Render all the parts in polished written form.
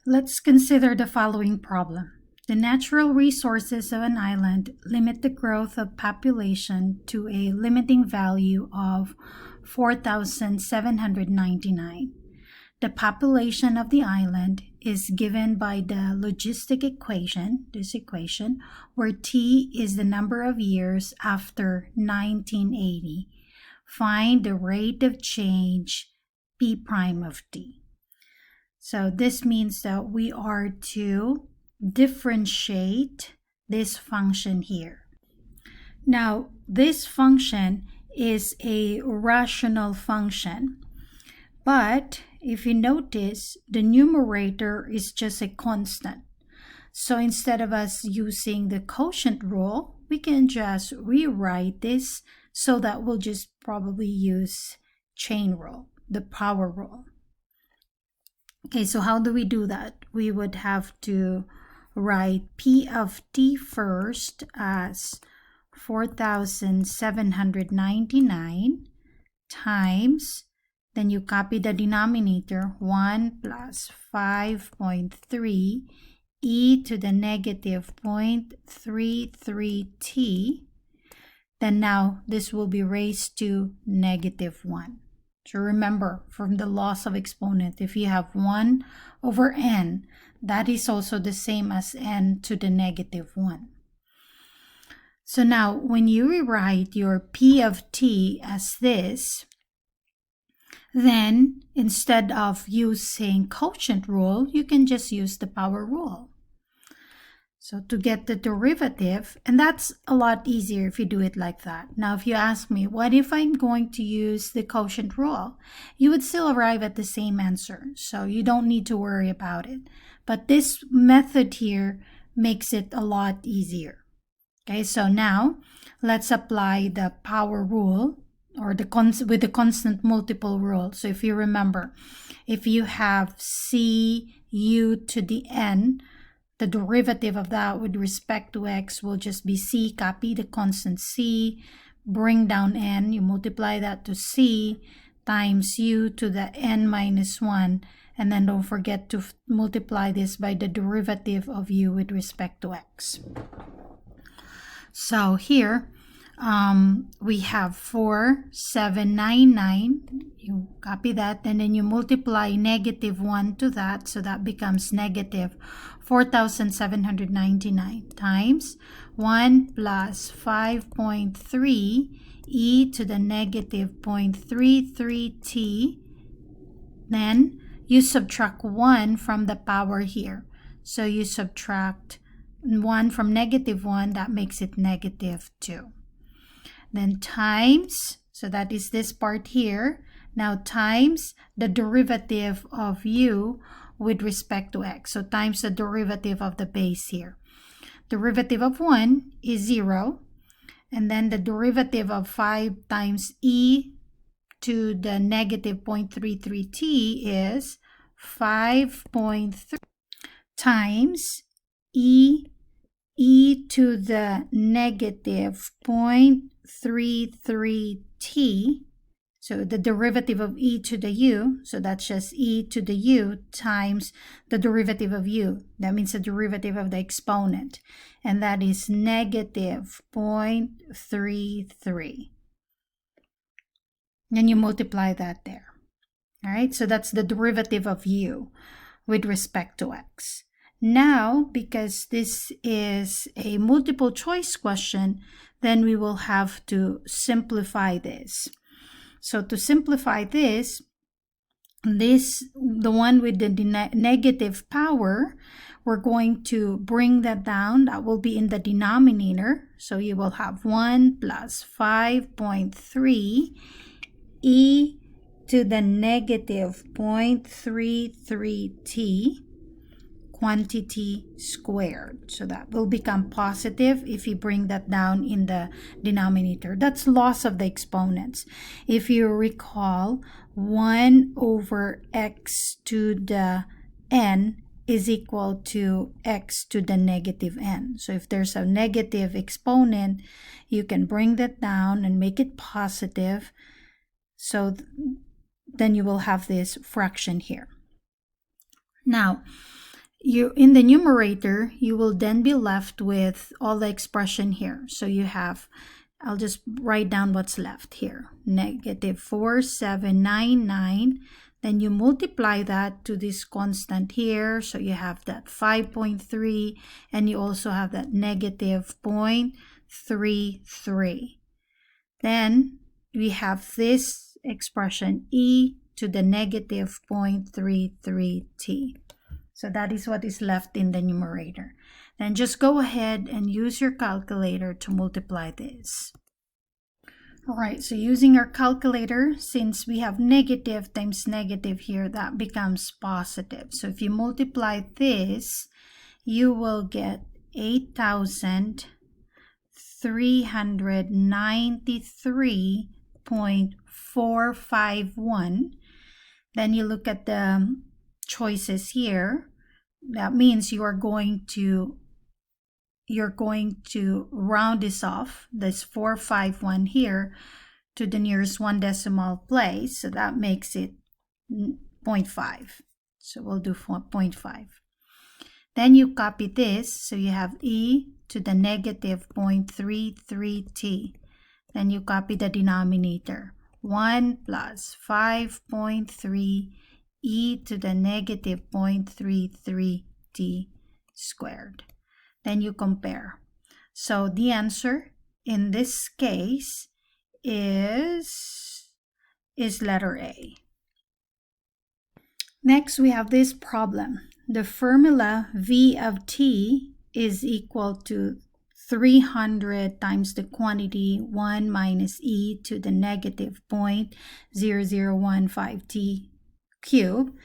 Let's consider the following problem. The natural resources of an island limit the growth of population to a limiting value of 4,799. The population of the island is given by the logistic equation, this equation, where t is the number of years after 1980. Find the rate of change p prime of t. So this means that we are to differentiate this function here. Now, this function is a rational function, but if you notice, the numerator is just a constant. So instead of us using the quotient rule, we can just rewrite this so that we'll just probably use chain rule, the power rule. Okay, so how do we do that? We would have to write P of t first as 4,799 times, then you copy the denominator, 1 plus 5.3 e to the negative 0.33t. Then now this will be raised to negative 1. So remember, from the laws of exponent, if you have 1 over n, that is also the same as n to the negative 1. So now, when you rewrite your P of t as this, then instead of using quotient rule, you can just use the power rule. So to get the derivative, and that's a lot easier if you do it like that. Now, if you ask me, what if I'm going to use the quotient rule? You would still arrive at the same answer, so you don't need to worry about it. But this method here makes it a lot easier. Okay, so now let's apply the power rule or with the constant multiple rule. So if you remember, if you have cu to the n, the derivative of that with respect to x will just be c, copy the constant c, bring down n, you multiply that to c times u to the n minus 1, and then don't forget to multiply this by the derivative of u with respect to x. So here we have 4,799. You copy that, and then you multiply negative 1 to that, so that becomes negative 4,799 times 1 plus 5.3 e to the negative 0.33t. Then you subtract 1 from the power here. So you subtract 1 from negative 1, that makes it negative 2. Then times, so that is this part here, now times the derivative of u with respect to x. So times the derivative of the base here. Derivative of 1 is 0, and then the derivative of 5 times e to the negative 0.33t is 5.3 times e to the negative 0.33t, so the derivative of e to the u, so that's just e to the u times the derivative of u. That means the derivative of the exponent, and that is negative 0.33. Then you multiply that there. All right, so that's the derivative of u with respect to x. Now, because this is a multiple choice question, then we will have to simplify this. So to simplify this, the one with the negative power, we're going to bring that down. That will be in the denominator. So you will have 1 plus 5.3 e to the negative 0.33t quantity squared. So that will become positive if you bring that down in the denominator. That's loss of the exponents. If you recall, 1 over x to the n is equal to x to the negative n. So if there's a negative exponent, you can bring that down and make it positive. So then you will have this fraction here. Now, you in the numerator, you will then be left with all the expression here. So you have, I'll just write down what's left here. Negative 4799. Then you multiply that to this constant here. So you have that 5.3, and you also have that negative 0.33. Then we have this expression, e to the negative 0.33t. So that is what is left in the numerator. Then just go ahead and use your calculator to multiply this. All right, so using our calculator, since we have negative times negative here, that becomes positive. So if you multiply this, you will get 8,393.451. Then you look at the choices here. That means you're going to round this off, this 451 here, to the nearest one decimal place. So that makes it 0.5. So we'll do 0.5. Then you copy this. So you have e to the negative 0.33t. Then you copy the denominator. 1 plus 5.3 e to the negative 0.33t squared. Then you compare. So the answer in this case is letter A. Next, we have this problem. The formula V of t is equal to 300 times the quantity 1 minus e to the negative 0.0015t cubed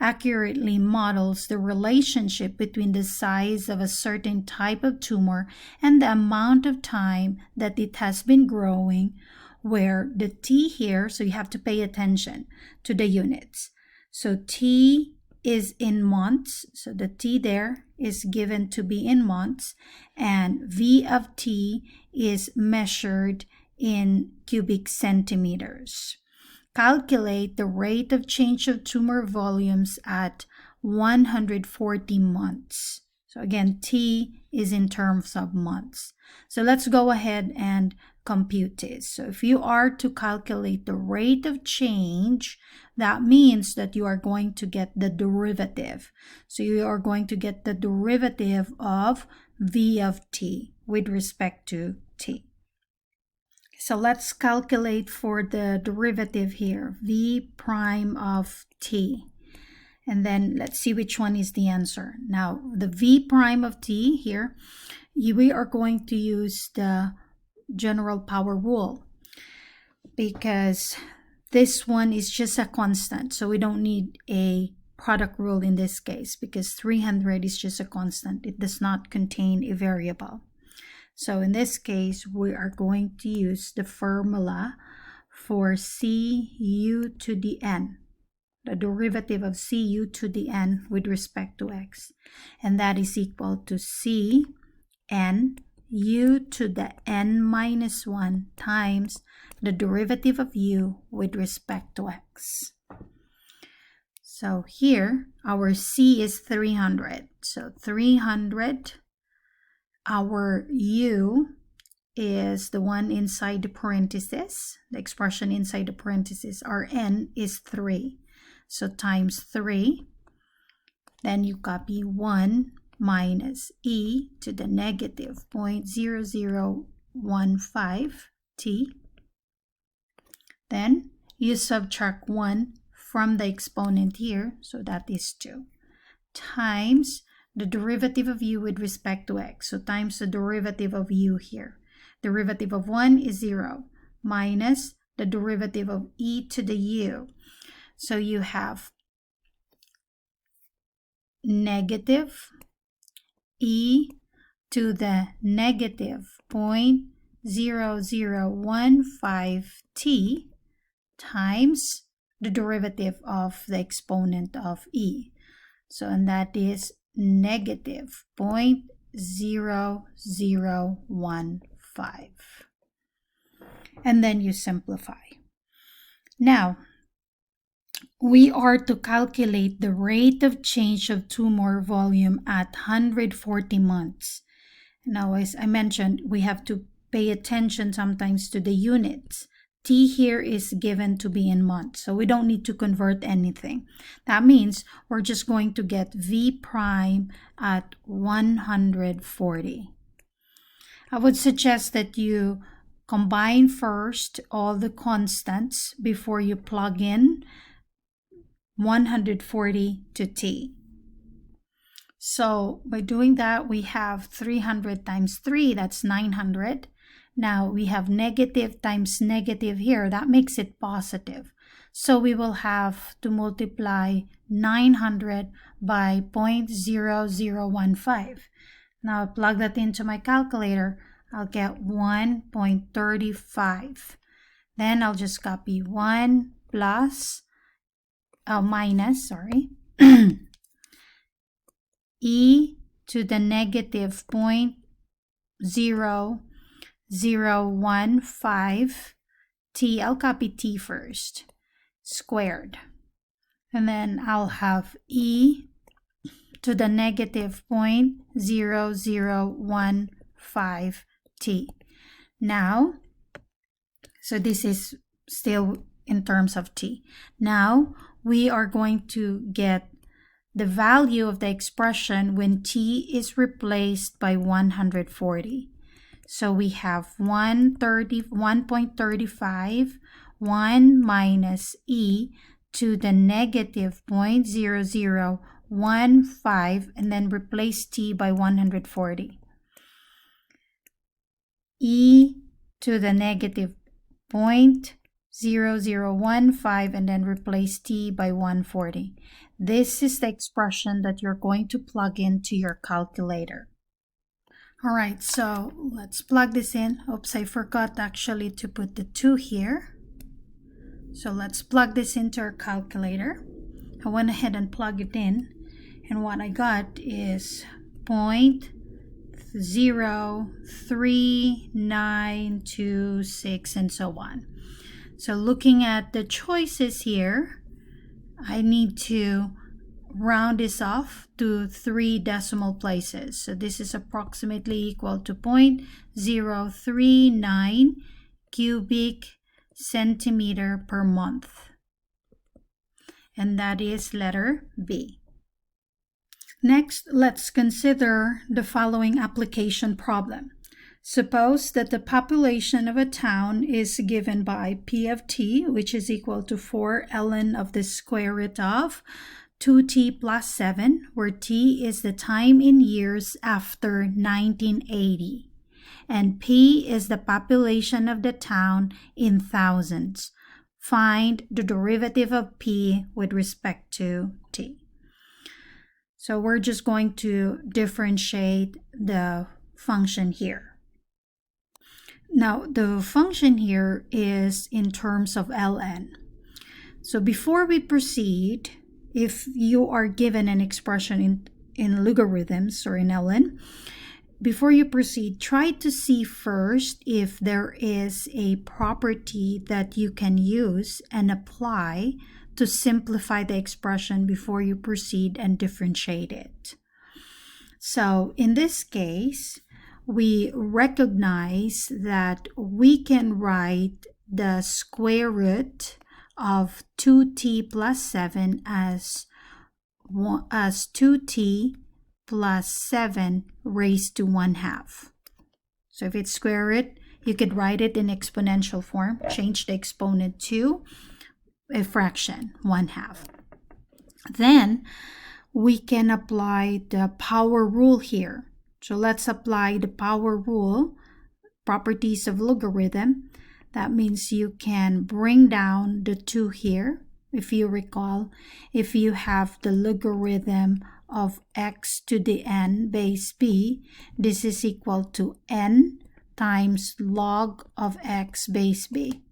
accurately models the relationship between the size of a certain type of tumor and the amount of time that it has been growing, where the t here, so you have to pay attention to the units. So t is in months, so the t there is given to be in months, and V of t is measured in cubic centimeters. Calculate the rate of change of tumor volumes at 140 months. So again, t is in terms of months. So let's go ahead and compute this. So if you are to calculate the rate of change, that means that you are going to get the derivative. So you are going to get the derivative of V of t with respect to t. So let's calculate for the derivative here, V prime of t. And then let's see which one is the answer. Now, the V prime of t here, we are going to use the general power rule, because this one is just a constant. So we don't need a product rule in this case, because 300 is just a constant. It does not contain a variable. So in this case, we are going to use the formula for cu to the n, the derivative of cu to the n with respect to x. And that is equal to c n u to the n minus 1 times the derivative of u with respect to x. So here, our c is 300. So 300, our u is the one inside the parenthesis, the expression inside the parenthesis. Our n is 3. So times 3. Then you copy 1 minus e to the negative 0.0015t. Then you subtract 1 from the exponent here, so that is 2, times the derivative of u with respect to x, so times the derivative of u here. Derivative of 1 is 0, minus the derivative of e to the u. So you have negative e to the negative 0.0015t times the derivative of the exponent of e. So, and that is negative 0.0015. And then you simplify. Now, we are to calculate the rate of change of tumor volume at 140 months. Now, as I mentioned, we have to pay attention sometimes to the units. T here is given to be in months, so we don't need to convert anything. That means we're just going to get V prime at 140. I would suggest that you combine first all the constants before you plug in 140 to T. So by doing that, we have 300 times 3, that's 900. Now we have negative times negative here, that makes it positive. So we will have to multiply 900 by 0.0015. Now plug that into my calculator, I'll get 1.35. Then I'll just copy 1 plus, minus, e to the negative 0.0015 t, I'll copy t first, squared. And then I'll have e to the negative 0.0015 t. Now, so this is still in terms of t. Now, we are going to get the value of the expression when t is replaced by 140. So we have 1.35, 1 minus e to the negative 0.0015, and then replace t by 140. E to the negative 0.0015, and then replace t by 140. This is the expression that you're going to plug into your calculator. All right, so let's plug this in. Oops, I forgot actually to put the 2 here. So let's plug this into our calculator. I went ahead and plugged it in, and what I got is 0.03926 and so on. So looking at the choices here, I need to round this off to 3 decimal places. So this is approximately equal to 0.039 cubic centimeter per month. And that is letter B. Next, let's consider the following application problem. Suppose that the population of a town is given by P of t, which is equal to 4 ln of the square root of 2t plus 7, where t is the time in years after 1980. And P is the population of the town in thousands. Find the derivative of P with respect to t. So we're just going to differentiate the function here. Now, the function here is in terms of ln. So before we proceed, if you are given an expression in logarithms or in ln, before you proceed, try to see first if there is a property that you can use and apply to simplify the expression before you proceed and differentiate it. So in this case, we recognize that we can write the square root of 2t plus 7 as 2t plus 7 raised to 1/2. So if it's square root, you could write it in exponential form, change the exponent to a fraction, 1/2. Then we can apply the power rule here. So let's apply the power rule, properties of logarithm. That means you can bring down the 2 here. If you recall, if you have the logarithm of x to the n base b, this is equal to n times log of x base b.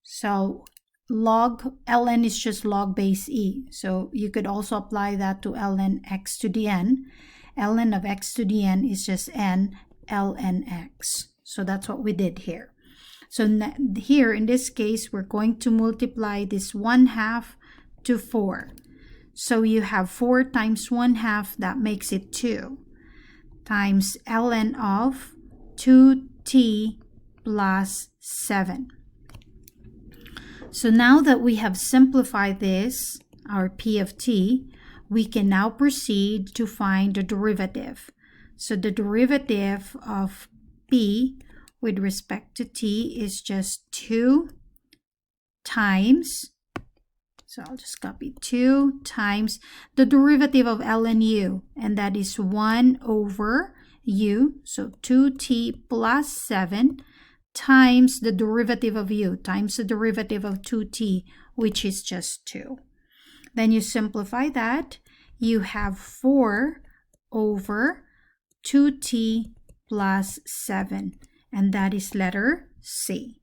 So log ln is just log base e. So you could also apply that to ln x to the n. ln of x to the n is just n ln x. So that's what we did here. So here in this case, we're going to multiply this 1/2 to 4. So you have 4 times 1/2, that makes it 2, times ln of 2t plus 7. So now that we have simplified this, our p of t, we can now proceed to find the derivative. So the derivative of p with respect to t is just 2 times, so I'll just copy 2 times the derivative of ln u, and that is 1 over u, so 2t plus 7 times the derivative of u times the derivative of 2t, which is just 2. Then you simplify that, you have 4 over 2t plus 7, and that is letter C.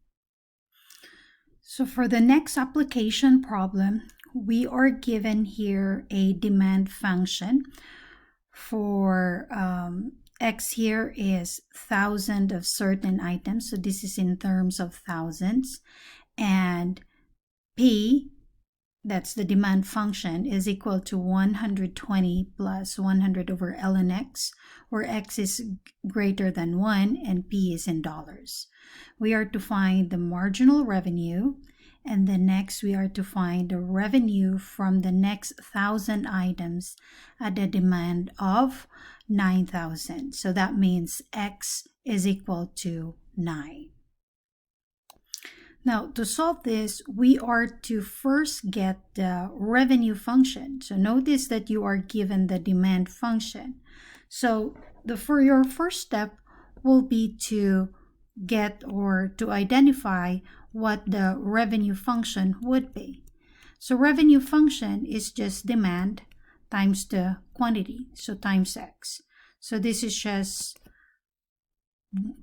So for the next application problem, we are given here a demand function. For X here is 1,000 of certain items, so this is in terms of thousands, and P, that's the demand function, is equal to 120 plus 100 over ln x, where x is greater than 1 and P is in dollars. We are to find the marginal revenue, and then next we are to find the revenue from the next 1,000 items at a demand of 9,000. So that means x is equal to 9. Now, to solve this, we are to first get the revenue function. So notice that you are given the demand function. So for your first step will be to get or to identify what the revenue function would be. So revenue function is just demand times the quantity, so times x. So this is just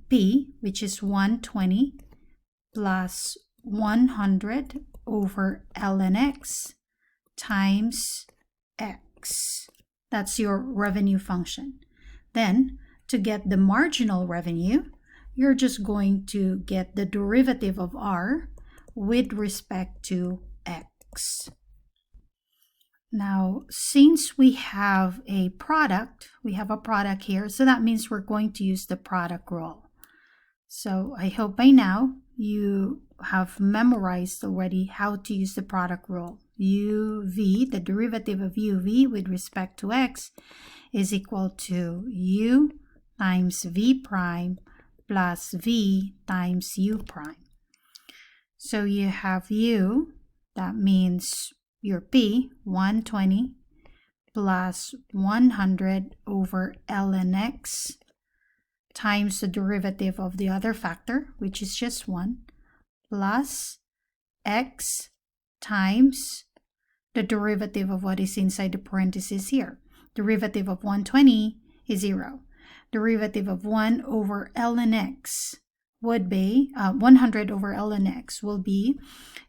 P, which is 120 plus 100 over ln x times x. That's your revenue function. Then, to get the marginal revenue, you're just going to get the derivative of r with respect to x. Now, since we have a product here, so that means we're going to use the product rule. So I hope by now you have memorized already how to use the product rule. UV, the derivative of UV with respect to x, is equal to U times V prime plus V times U prime. So you have U, that means your P, 120 plus 100 over ln x times the derivative of the other factor, which is just 1, plus x times the derivative of what is inside the parentheses here. Derivative of 120 is 0. Derivative of 1 over ln x would be 100 over ln x will be,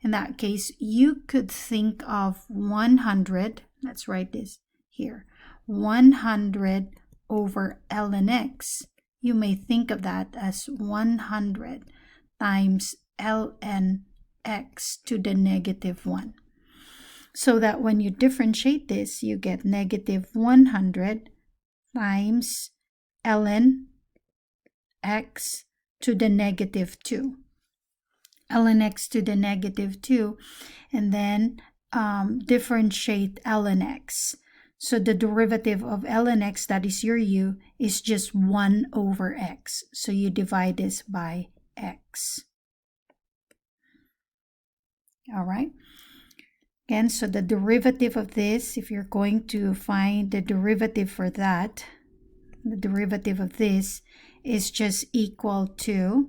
in that case, you could think of 100, let's write this here, 100 over ln x. You may think of that as 100 times ln x to the negative 1. So that when you differentiate this, you get negative 100 times ln x to the negative 2. ln x to the negative 2, and then differentiate ln x. So the derivative of ln x, that is your u, is just 1 over x. So you divide this by x. All right. Again, so the derivative of this, if you're going to find the derivative for that, the derivative of this is just equal to,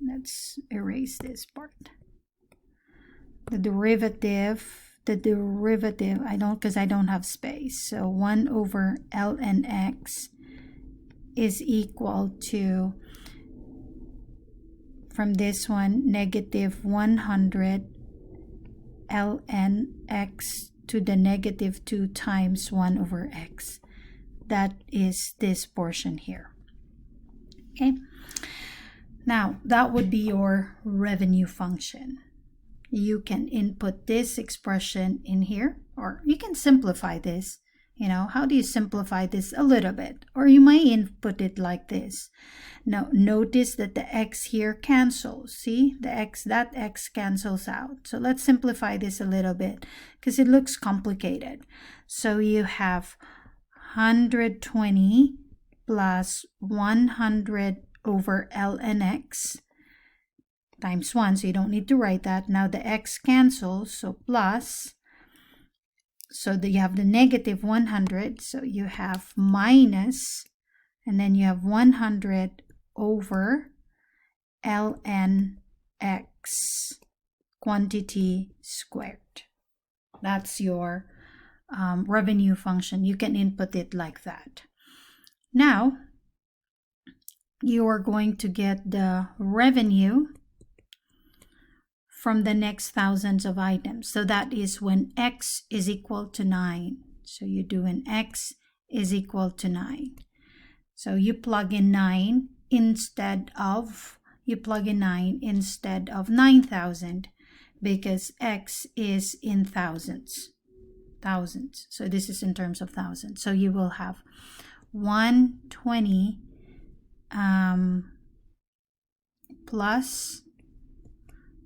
let's erase this part. The derivative, because I don't have space. So 1 over ln x is equal to, from this one, negative 100 ln x to the negative 2 times 1 over x. That is this portion here. Okay. Now, that would be your revenue function. you can input this expression in here, or you can simplify this. How do you simplify this a little bit? Or you might input it like this. Now, notice that the x here cancels. See, that x cancels out. So let's simplify this a little bit because it looks complicated. So you have 120 plus 100 over ln x times 1. So you don't need to write that. Now the x cancels, so plus. So you have the negative 100, so you have minus, and then you have 100 over ln x quantity squared. That's your revenue function. You can input it like that. Now, you are going to get the revenue from the next thousands of items. So that is when x is equal to 9. So you do when x is equal to 9. So you plug in 9 instead of 9,000 because x is in thousands. So this is in terms of thousands. So you will have 120 plus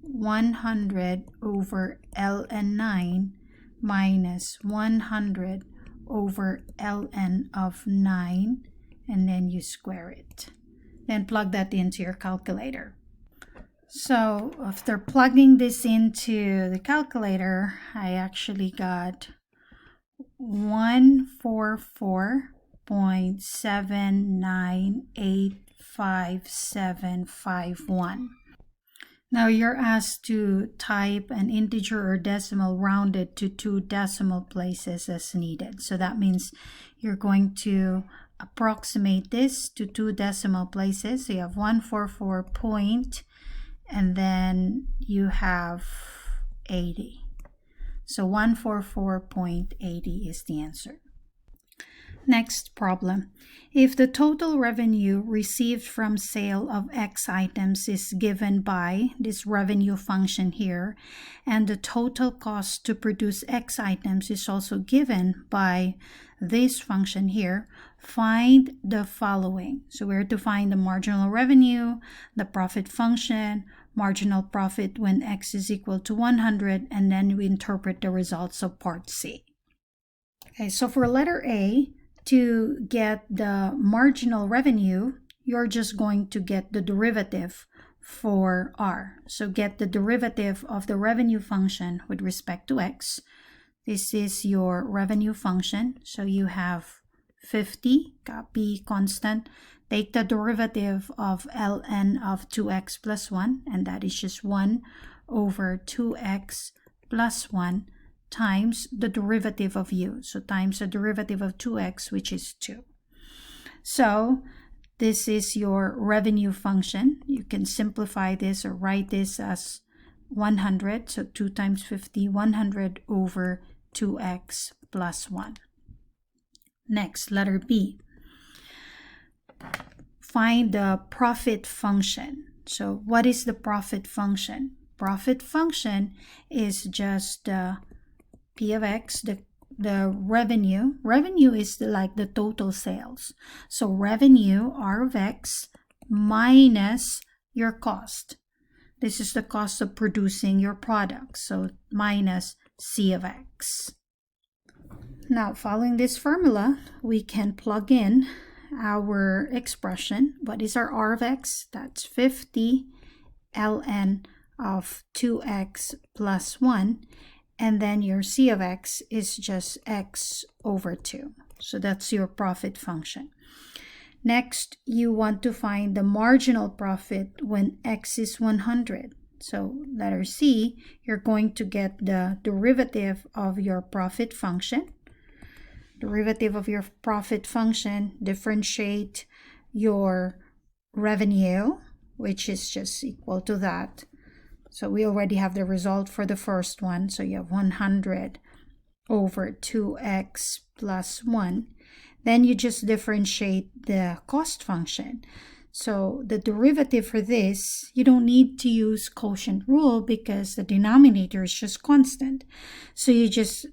100 over ln 9 minus 100 over ln of 9, and then you square it. Then plug that into your calculator. So after plugging this into the calculator, I actually got 144.79857551. Now you're asked to type an integer or decimal rounded to 2 decimal places as needed. So that means you're going to approximate this to 2 decimal places. So you have 144 point, and then you have 80. So 144.80 is the answer. Next problem. If the total revenue received from sale of X items is given by this revenue function here, and the total cost to produce X items is also given by this function here, find the following. So we're to find the marginal revenue, the profit function, marginal profit when X is equal to 100, and then we interpret the results of part C. Okay, so for letter A, to get the marginal revenue, you're just going to get the derivative for R. So get the derivative of the revenue function with respect to X. This is your revenue function. So you have 50, copy constant. Take the derivative of ln of 2x plus 1, and that is just 1 over 2x plus 1 times the derivative of u. So times the derivative of 2x, which is 2. So this is your revenue function. You can simplify this or write this as 100. So 2 times 50, 100 over 2x plus 1. Next, letter B. Find the profit function. So what is the profit function? Profit function is just P of X, the revenue. Revenue is like the total sales. So revenue, R of X, minus your cost. This is the cost of producing your product. So minus C of X. Now, following this formula, we can plug in our expression. What is our R of X? That's 50 ln of 2x plus 1. And then your C of X is just X over 2. So that's your profit function. Next, you want to find the marginal profit when X is 100. So letter C, you're going to get the derivative of your profit function. Derivative of your profit function, differentiate your revenue, which is just equal to that. So we already have the result for the first one. So you have 100 over 2x plus 1. Then you just differentiate the cost function. So the derivative for this, you don't need to use quotient rule because the denominator is just constant. So you just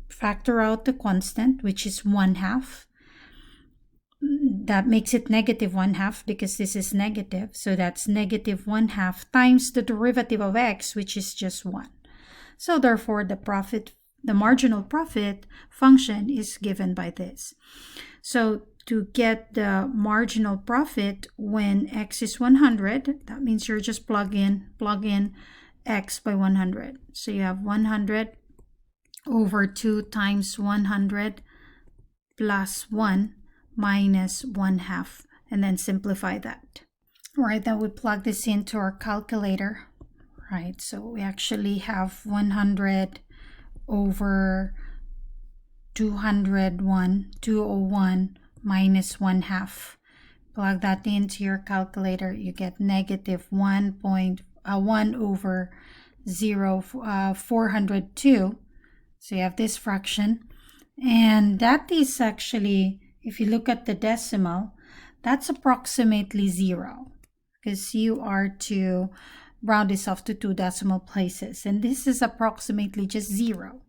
factor out the constant, which is 1/2. That makes it -1/2 because this is negative. So that's -1/2 times the derivative of x, which is just 1. So therefore, the marginal profit function is given by this. So to get the marginal profit when x is 100, that means you're just plug in x by 100. So you have 100 over 2 times 100 plus 1 minus 1/2, and then simplify that. All right, then we plug this into our calculator. Right, so we actually have 100 over 201 minus 1/2. Plug that into your calculator, you get -1 over 402. So you have this fraction, and that is actually, if you look at the decimal, that's approximately 0 because you are to round this off to 2 decimal places, and this is approximately just 0.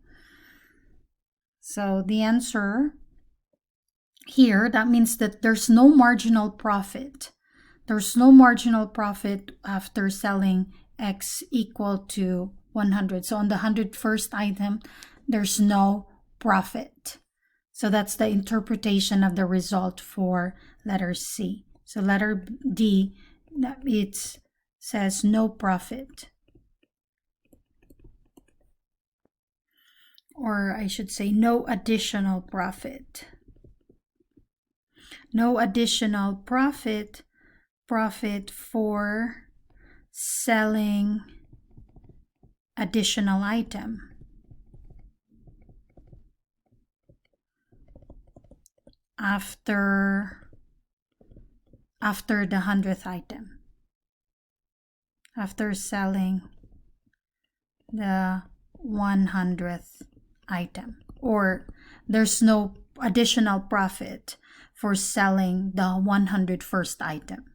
So the answer here, that means that there's no marginal profit. There's no marginal profit after selling x equal to 100. So on the 101st item, there's no profit. So that's the interpretation of the result for letter C. So letter D, it says no profit. Or I should say no additional profit. No additional profit for selling additional item. After the 100th item, after selling the 100th item, or there's no additional profit for selling the 101st item.